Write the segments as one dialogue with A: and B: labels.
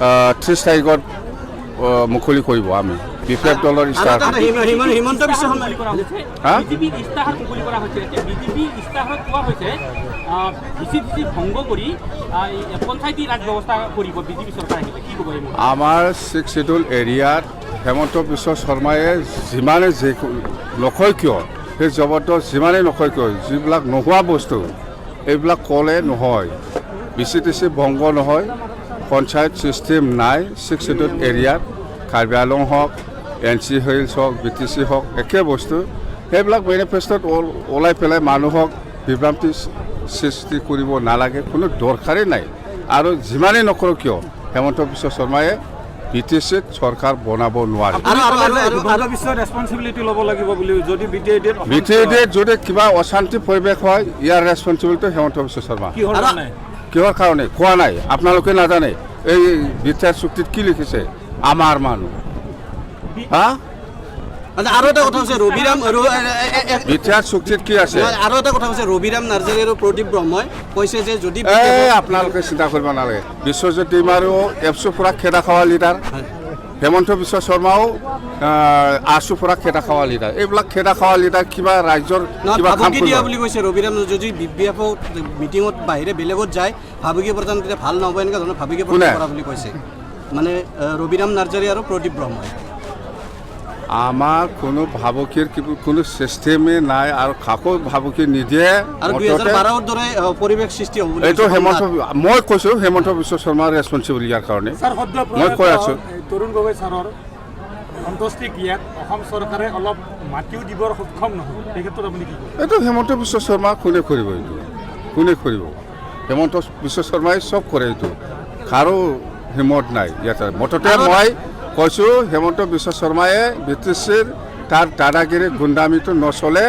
A: 30 তাৰিখত মুকলি কৰিব আমি বিপ্লৱ দলৰ ইস্তাহাৰ
B: হিমন্ত বিশ্ব শৰ্মা
C: বিজেপিৰ ইস্তাহাৰ মুকলি কৰা হৈছে বিজেপিৰ ইস্তাহাৰত কোৱা হৈছে ভিচি ভংগ কৰি পঞ্চায়তী ৰাজ ব্যৱস্থা কৰিব বিজেপি চৰকাৰ আহিলে কি ক'ব
A: আমাৰ 6 শিডিউল এৰিয়াত হেমন্ত বিশ্ব শৰ্মাই যিমানে নকয় কিয় সেই জবৰদস্ত যিমানেই নকয় কিয় যিবিলাক নোহোৱা বস্তু এইবিলাক ক'লে নহয় বিচিটিচি ভংগ নহয় পঞ্চায়ত ছিষ্টেম নাই 6 শিডিউল এৰিয়াত কাৰ্বি আংলং হওক NC হিলছ হওক BTC হওক একে বস্তু সেইবিলাক মেনিফেষ্টত ওলাই পেলাই মানুহক বিভ্ৰান্তি সৃষ্টি কৰিব নালাগে কোনো দৰকাৰেই নাই আৰু যিমানেই নকৰক কিয় হেমন্ত বিশ্ব শৰ্মাই BTCত চৰকাৰ বনাব নোৱাৰে BTAD যদি কিবা অশান্তি পৰিৱেশ হয় ইয়াৰ ৰেছপনচিবিলিটি হেমন্ত বিশ্ব শৰ্মা কিহৰ কাৰণে কোৱা নাই আপোনালোকে নাজানে এই বিটিআৰ চুক্তিত কি লিখিছে আমাৰ মানুহ
B: আৰু এটা কথা হৈছে ৰবিৰাম
A: বিটিআৰ চুক্তিত কি আছে
B: আৰু এটা কথা হৈছে ৰবিৰাম নাৰ্জাৰী আৰু প্ৰদীপ ব্ৰহ্মই কৈছে যে যদি
A: আপোনালোকে চিন্তা কৰিব নালাগে বিশ্বজিৎ ডিমাৰো এপছু পৰা খেদা খোৱা লিডাৰ হেমন্ত বিশ্ব শৰ্মাও আছু পৰা খেদা খোৱা লিডাৰ এইবিলাক খেদা খোৱা লিডাৰ কিবা ৰাজ্যৰ কিবা কাম
B: দিয়া বুলি কৈছে ৰবিৰাম যদি BPF মিটিঙত বাহিৰে বেলেগত যায় ভাবুকি প্ৰধান তেতিয়া ভাল নহ'ব এনেকুৱা ধৰণৰ ভাবুকি প্ৰধান কৰা বুলি কৈছে মানে ৰবিৰাম নাৰ্জাৰী আৰু প্ৰদীপ ব্ৰহ্মই
A: আমাৰ কোনো ভাবুকিৰ কোনো চিষ্টেমেই নাই আৰু কাকো ভাবুকি নিদিয়ে
B: আৰু 2012ৰ দৰে পৰিৱেশ সৃষ্টি হ'ব
A: এইটো হেমন্ত মই কৈছোঁ হেমন্ত বিশ্ব শৰ্মাৰ ৰেছপনচিবল ইয়াৰ কাৰণে মই কৈ আছোঁ
D: তৰুণ গগৈ ছাৰৰ অন্ত্যেষ্টিক্ৰিয়াত অসম চৰকাৰে অলপ মাটিও দিবৰ সক্ষম নহয় এই ক্ষেত্ৰত আপুনি কি কয়
A: এইটো হেমন্ত বিশ্ব শৰ্মা কোনে কৰিব এইটো কোনে কৰিব হেমন্ত বিশ্ব শৰ্মাই চব কৰে এইটো কাৰো হিমত নাই ইয়াতে মুঠতে মই কৈছোঁ হেমন্ত বিশ্ব শৰ্মাই BTCৰ তাৰ দাদাগিৰি গুণ্ডামিটো নচলে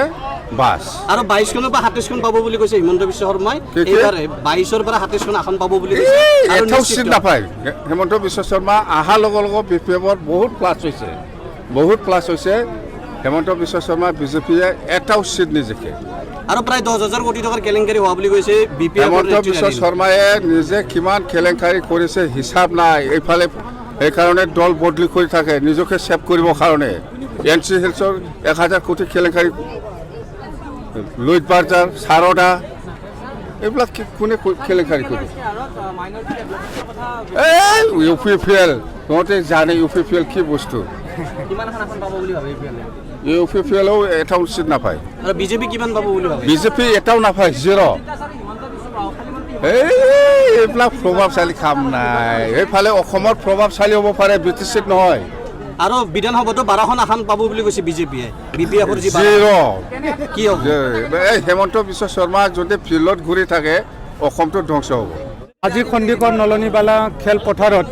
A: বাছ
B: আৰু 22খন বা 27খন পাব বুলি কৈছে হিমন্ত বিশ্ব শৰ্মাই এইবাৰ 22ৰ পৰা 27খন আসন পাব বুলি কৈছে
A: আৰু নিশ্চিত নাপায় হেমন্ত বিশ্ব শৰ্মা অহাৰ লগে লগে BPFৰ বহুত প্লাছ হৈছে হেমন্ত বিশ্ব শৰ্মা বিজেপিয়ে এটাও চিট নিজিকে
B: আৰু প্ৰায় 10,000 কোটি টকাৰ কেলেংকাৰী হোৱা বুলি কৈছে
A: হেমন্ত বিশ্ব শৰ্মাই নিজে কিমান কেলেংকাৰী কৰিছে হিচাপ নাই এইফালে সেইকাৰণে দল বদলি কৰি থাকে নিজকে ছেভ কৰিবৰ কাৰণে NC হিলছৰ 1,000 কোটি কেলেংকাৰী লুইট বাৰ্জাৰ সাৰদা এইবিলাক কোনে কেলেংকাৰী কৰিব UPPL তহঁতে জানে UPPL কি বস্তু UPPLও এটাও চিট নাপায়
B: আৰু বিজেপি কিমান পাব বুলি ভাবে
A: বিজেপি এটাও নাপায় 0 এইবিলাক প্ৰভাৱশালী কাম নাই এইফালে অসমৰ প্ৰভাৱশালী হ'ব পাৰে BTCত নহয়
B: আৰু বিধানসভাতো 12খন আসন পাব বুলি কৈছে বিজেপিয়ে BPFৰ যি কি হ'ব
A: এই হেমন্ত বিশ্ব শৰ্মা যদি ফিল্ডত ঘূৰি থাকে অসমটো ধ্বংস হ'ব
D: আজি সন্দিকৰ নলনীবালা খেলপথাৰত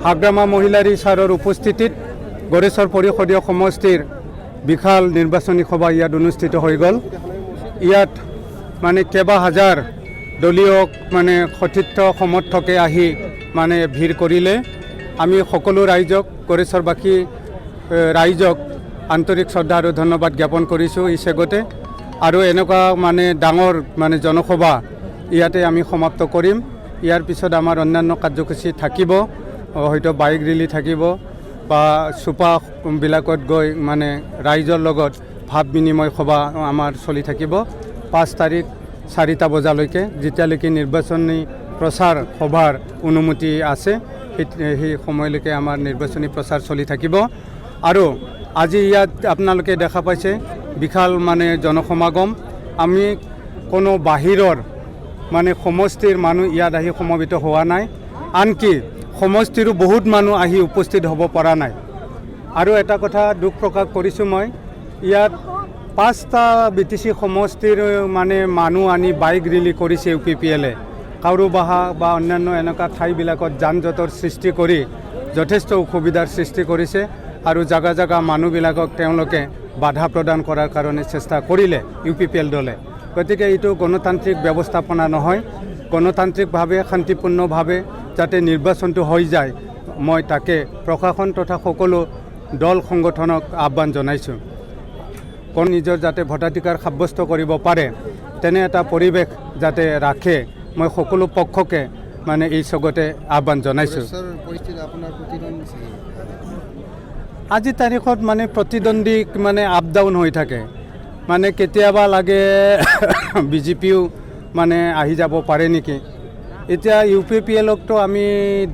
D: হাগ্ৰামা মহিলাৰী ছাৰৰ উপস্থিতিত গড়েশ্বৰ পৰিষদীয় সমষ্টিৰ বিশাল নিৰ্বাচনী সভা ইয়াত অনুষ্ঠিত হৈ গ'ল ইয়াত মানে কেইবা হাজাৰ দলীয় মানে সতীৰ্থ সমৰ্থকে আহি মানে ভিৰ কৰিলে আমি সকলো ৰাইজক গড়েশ্বৰবাসী ৰাইজক আন্তৰিক শ্ৰদ্ধা আৰু ধন্যবাদ জ্ঞাপন কৰিছোঁ এই চেগতে আৰু এনেকুৱা মানে ডাঙৰ মানে জনসভা ইয়াতে আমি সমাপ্ত কৰিম ইয়াৰ পিছত আমাৰ অন্যান্য কাৰ্যসূচী থাকিব হয়তো বাইক ৰেলী থাকিব বা চুপাবিলাকত গৈ মানে ৰাইজৰ লগত ভাৱ বিনিময় সভা আমাৰ চলি থাকিব 5 তাৰিখ 4টা বজালৈকে যেতিয়ালৈকে নিৰ্বাচনী প্ৰচাৰ সভাৰ অনুমতি আছে সেই সময়লৈকে আমাৰ নিৰ্বাচনী প্ৰচাৰ চলি থাকিব আৰু আজি ইয়াত আপোনালোকে দেখা পাইছে বিশাল মানে জনসমাগম আমি কোনো বাহিৰৰ মানে সমষ্টিৰ মানুহ ইয়াত আহি সমবেত হোৱা নাই আনকি সমষ্টিৰো বহুত মানুহ আহি উপস্থিত হ'ব পৰা নাই আৰু এটা কথা দুখ প্ৰকাশ কৰিছোঁ মই ইয়াত 5টা BTC সমষ্টিৰ মানে মানুহ আনি বাইক ৰেলী কৰিছে UPPLে কাউৰুবাহা বা অন্যান্য এনেকুৱা ঠাইবিলাকত যান জঁটৰ সৃষ্টি কৰি যথেষ্ট অসুবিধাৰ সৃষ্টি কৰিছে আৰু জাগা জাগা মানুহবিলাকক তেওঁলোকে বাধা প্ৰদান কৰাৰ কাৰণে চেষ্টা কৰিলে UPPL দলে গতিকে এইটো গণতান্ত্ৰিক ব্যৱস্থাপনা নহয় গণতান্ত্ৰিকভাৱে শান্তিপূৰ্ণভাৱে যাতে নিৰ্বাচনটো হৈ যায় মই তাকে প্ৰশাসন তথা সকলো দল সংগঠনক আহ্বান জনাইছোঁ কোন নিজৰ যাতে ভোটাধিকাৰ সাব্যস্ত কৰিব পাৰে তেনে এটা পৰিৱেশ যাতে ৰাখে মই সকলো পক্ষকে মানে এই চগতে আহ্বান জনাইছোঁ। আজি তাৰিখত মানে প্ৰতিদ্বন্দ্বী মানে আপ ডাউন হৈ থাকে, মানে কেতিয়াবা লাগে বিজেপিও মানে আহি যাব পাৰে নেকি। এতিয়া UPPLকতো আমি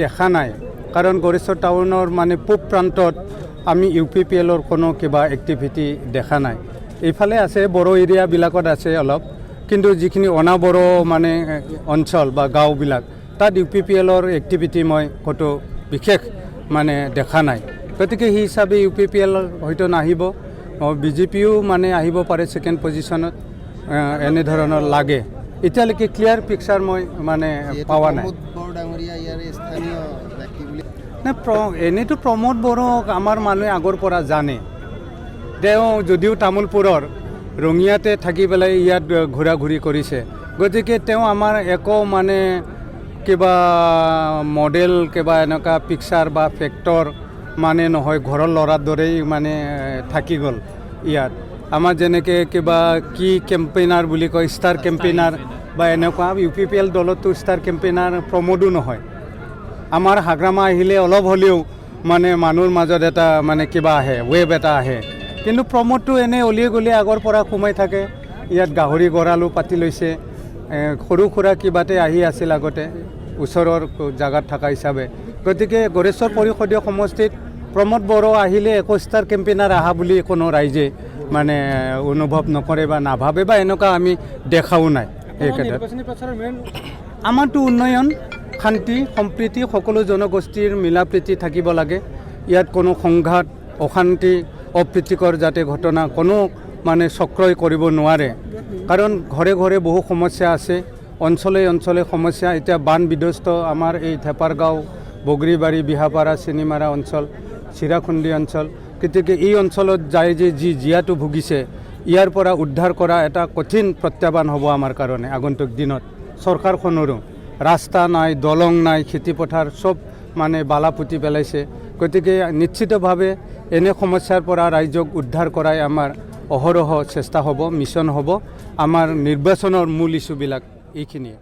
D: দেখা নাই, কাৰণ গড়েশ্বৰ টাউনৰ মানে পূব প্ৰান্তত আমি UPPLৰ কোনো কিবা এক্টিভিটি দেখা নাই। এইফালে আছে বড়ো এৰিয়াবিলাকত আছে অলপ, কিন্তু যিখিনি অনাবড়ো মানে অঞ্চল বা গাঁওবিলাক তাত UPPLৰ এক্টিভিটি মই ক'তো বিশেষ মানে দেখা নাই। গতিকে সেই হিচাপে UPPL হয়তো নাহিব, বিজেপিও মানে আহিব পাৰে ছেকেণ্ড পজিশ্যনত, এনেধৰণৰ লাগে। এতিয়ালৈকে ক্লিয়াৰ পিকচাৰ মই মানে পোৱা নাই। এনেইতো প্ৰমোদ বড়োক আমাৰ মানুহে আগৰ পৰা জানে। তেওঁ যদিও তামোলপুৰৰ ৰঙিয়াতে থাকি পেলাই ইয়াত ঘূৰা ঘূৰি কৰিছে, গতিকে তেওঁ আমাৰ একো মানে কিবা মডেল কিবা এনেকুৱা পিকচাৰ বা ফেক্টৰ মানে নহয়, ঘৰৰ ল'ৰাৰ দৰেই মানে থাকি গ'ল ইয়াত। আমাৰ যেনেকৈ কিবা কি কেম্পেইনাৰ বুলি কয়, ষ্টাৰ কেম্পেইনাৰ বা এনেকুৱা, UPPL দলতো ষ্টাৰ কেম্পেইনাৰ প্ৰমোদো নহয়। আমাৰ হাগ্ৰামা আহিলে অলপ হ'লেও মানে মানুহৰ মাজত এটা মানে কিবা আহে, ৱেব এটা আহে, কিন্তু প্ৰমোদটো এনেই অলিয়ে গলিয়ে আগৰ পৰা সোমাই থাকে। ইয়াত গাহৰি গঁৰালো পাতি লৈছে, সৰু সুৰা কিবাতে আহি আছিল আগতে ওচৰৰ জাগাত থকা হিচাপে। গতিকে গড়েশ্বৰ পৰিষদীয় সমষ্টিত প্ৰমোদ বড়ো আহিলে একো ষ্টাৰ কেম্পেইনাৰ আহা বুলি কোনো ৰাইজে মানে অনুভৱ নকৰে বা নাভাবে, বা এনেকুৱা আমি দেখাও নাই। এই ক্ষেত্ৰত আমাৰতো উন্নয়ন, শান্তি, সম্প্ৰীতি, সকলো জনগোষ্ঠীৰ মিলা প্ৰীতি থাকিব লাগে। ইয়াত কোনো সংঘাত, অশান্তি, অপ্ৰীতিকৰ যাতে ঘটনা কোনো মানে চক্ৰই কৰিব নোৱাৰে, কাৰণ ঘৰে ঘৰে বহু সমস্যা আছে, অঞ্চলে অঞ্চলে সমস্যা। এতিয়া বান বিধ্বস্ত আমাৰ এই থেপাৰগাঁও, বগৰীবাৰী, বিহাপাৰা, চিনিমাৰা অঞ্চল, চিৰাখুন্দি অঞ্চল। গতিকে এই অঞ্চলত যায় যে যি জীয়াটো ভুগিছে, ইয়াৰ পৰা উদ্ধাৰ কৰা এটা কঠিন প্ৰত্যাহ্বান হ'ব আমাৰ কাৰণে আগন্তুক দিনত। চৰকাৰখনৰো ৰাস্তা নাই, দলং নাই, খেতিপথাৰ চব মানে বালা পুতি পেলাইছে। গতিকে নিশ্চিতভাৱে এনে সমস্যাৰ পৰা ৰাইজক উদ্ধাৰ কৰাই আমাৰ অহৰহ চেষ্টা হ'ব, মিছন হ'ব। আমাৰ নিৰ্বাচনৰ মূল ইছ্যুবিলাক এইখিনিয়ে।